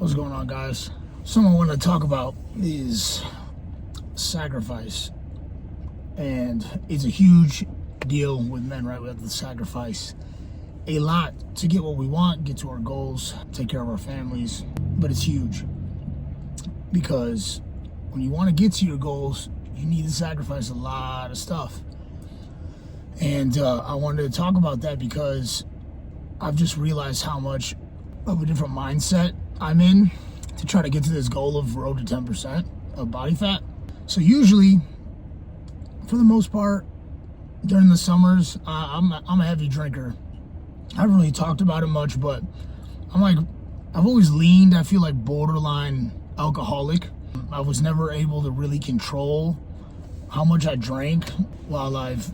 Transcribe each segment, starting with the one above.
What's going on, guys? Something I want to talk about is sacrifice. And it's a huge deal with men, right? We have to sacrifice a lot to get what we want, get to our goals, take care of our families. But it's huge because when you want to get to your goals, you need to sacrifice a lot of stuff. And I wanted to talk about that because I've just realized how much of a different mindset I'm in to try to get to this goal of road to 10% of body fat. So usually, for the most part, during the summers, I'm a heavy drinker. I haven't really talked about it much, but I've always leaned, I feel like borderline alcoholic. I was never able to really control how much I drank while I've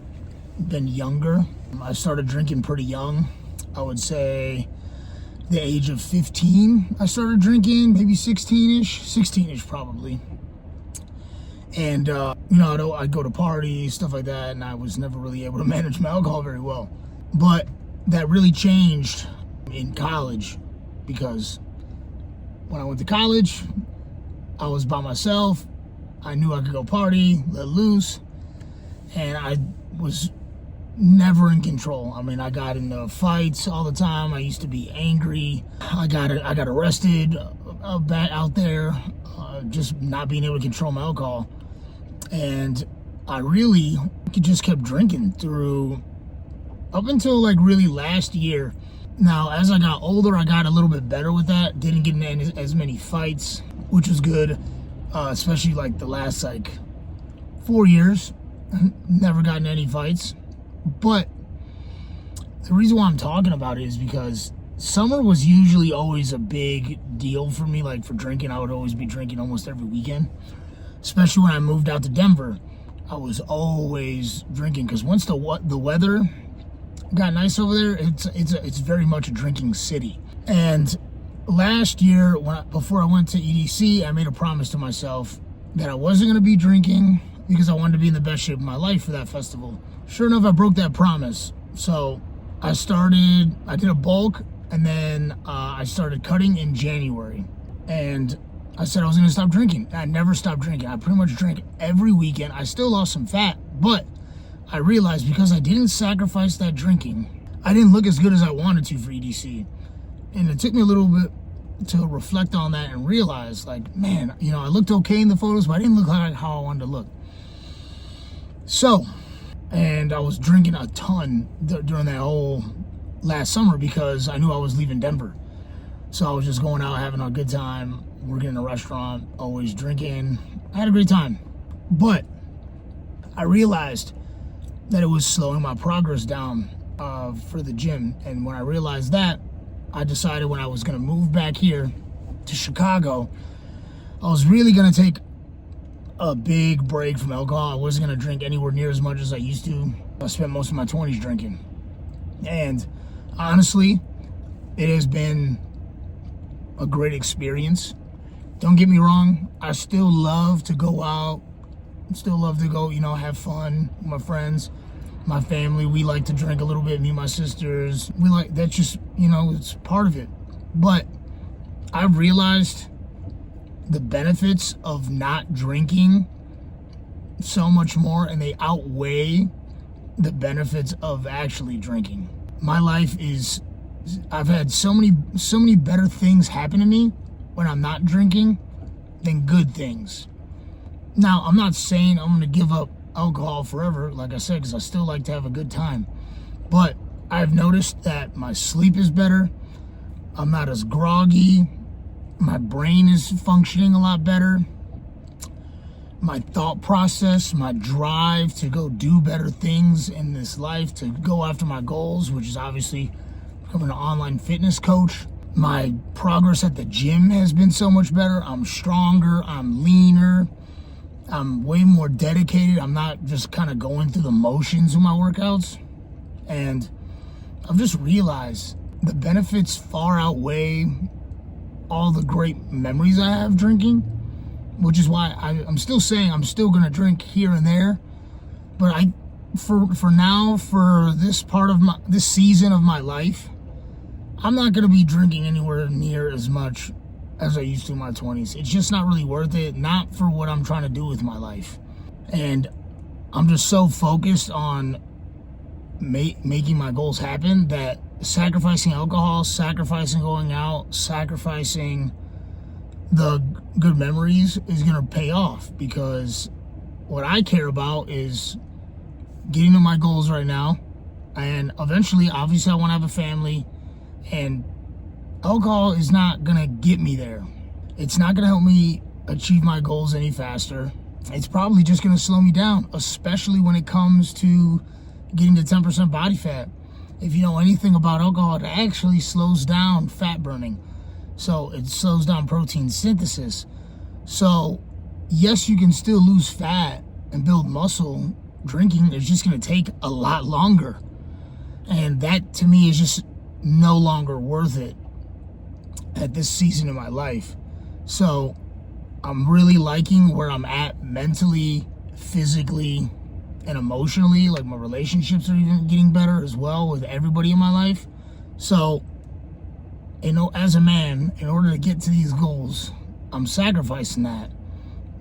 been younger. I started drinking pretty young. I would say the age of 15, I started drinking, maybe 16-ish probably. And, I'd go to parties, stuff like that, and I was never really able to manage my alcohol very well. But that really changed in college because when I went to college, I was by myself. I knew I could go party, let loose, and I was never in control. I mean, I got into fights all the time. I used to be angry. I got arrested out there, just not being able to control my alcohol. And I really just kept drinking through up until like really last year. Now, as I got older, I got a little bit better with that. Didn't get into as many fights, which was good, especially like the last 4 years. Never gotten any fights. But the reason why I'm talking about it is because summer was usually always a big deal for me. Like for drinking, I would always be drinking almost every weekend. Especially when I moved out to Denver, I was always drinking because once the weather got nice over there, it's very much a drinking city. And last year, before I went to EDC, I made a promise to myself that I wasn't going to be drinking because I wanted to be in the best shape of my life for that festival. Sure enough, I broke that promise. So I did a bulk, and then I started cutting in January. And I said I was going to stop drinking. I never stopped drinking. I pretty much drank every weekend. I still lost some fat, but I realized because I didn't sacrifice that drinking, I didn't look as good as I wanted to for EDC. And it took me a little bit to reflect on that and realize, man, I looked okay in the photos, but I didn't look like how I wanted to look. So, and I was drinking a ton during that whole last summer because I knew I was leaving Denver. So I was just going out, having a good time, working in a restaurant, always drinking. I had a great time. But I realized that it was slowing my progress down for the gym. And when I realized that, I decided when I was going to move back here to Chicago, I was really going to take a big break from alcohol. I wasn't going to drink anywhere near as much as I used to. I spent most of my 20s drinking. And honestly, it has been a great experience. Don't get me wrong, I still love to go out. Still love to go, have fun with my friends, my family. We like to drink a little bit, me and my sisters. That's just, it's part of it. But I've realized the benefits of not drinking so much more, and they outweigh the benefits of actually drinking. My life I've had so many better things happen to me when I'm not drinking than good things. Now, I'm not saying I'm going to give up alcohol forever, like I said, because I still like to have a good time. But I've noticed that my sleep is better. I'm not as groggy. My brain is functioning a lot better. My thought process, my drive to go do better things in this life, to go after my goals, which is obviously becoming an online fitness coach. My progress at the gym has been so much better. I'm stronger. I'm leaner. I'm way more dedicated. I'm not just kind of going through the motions of my workouts. And I've just realized the benefits far outweigh all the great memories I have drinking, which is why I'm still saying I'm still going to drink here and there. But for now, for this part of this season of my life, I'm not going to be drinking anywhere near as much as I used to in my 20s. It's just not really worth it, not for what I'm trying to do with my life. And I'm just so focused on making my goals happen that sacrificing alcohol, sacrificing going out, sacrificing the good memories is going to pay off, because what I care about is getting to my goals right now. And eventually, obviously, I want to have a family, and alcohol is not going to get me there. It's not going to help me achieve my goals any faster. It's probably just going to slow me down, especially when it comes to getting to 10% body fat. If you know anything about alcohol, it actually slows down fat burning. So it slows down protein synthesis. So yes, you can still lose fat and build muscle drinking. It's just going to take a lot longer. And that, to me, is just no longer worth it at this season in my life. So I'm really liking where I'm at mentally, physically, and emotionally. Like, my relationships are even getting better as well with everybody in my life. So, you know, as a man, in order to get to these goals, I'm sacrificing that.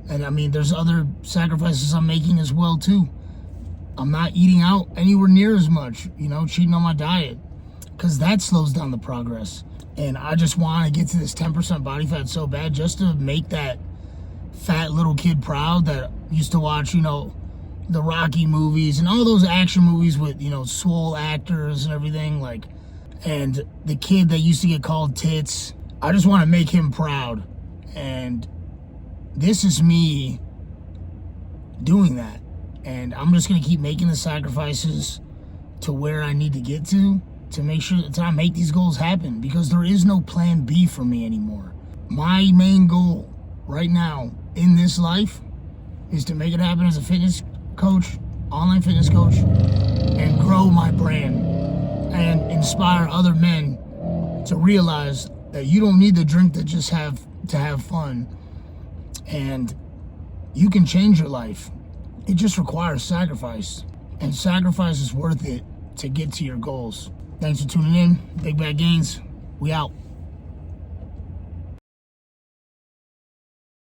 And I mean, there's other sacrifices I'm making as well too. I'm not eating out anywhere near as much, you know, cheating on my diet, because that slows down the progress. And I just want to get to this 10% body fat so bad, just to make that fat little kid proud that used to watch, you know, the Rocky movies and all those action movies with, you know, swole actors and everything, like, and the kid that used to get called tits. I just want to make him proud. And this is me doing that. And I'm just going to keep making the sacrifices to where I need to get to make sure that I make these goals happen, because there is no plan B for me anymore. My main goal right now in this life is to make it happen as a fitness coach, online fitness coach, and grow my brand and inspire other men to realize that you don't need to drink to just have fun, and you can change your life. It just requires sacrifice, and sacrifice is worth it to get to your goals. Thanks for tuning in. Big Bad Gains. We out.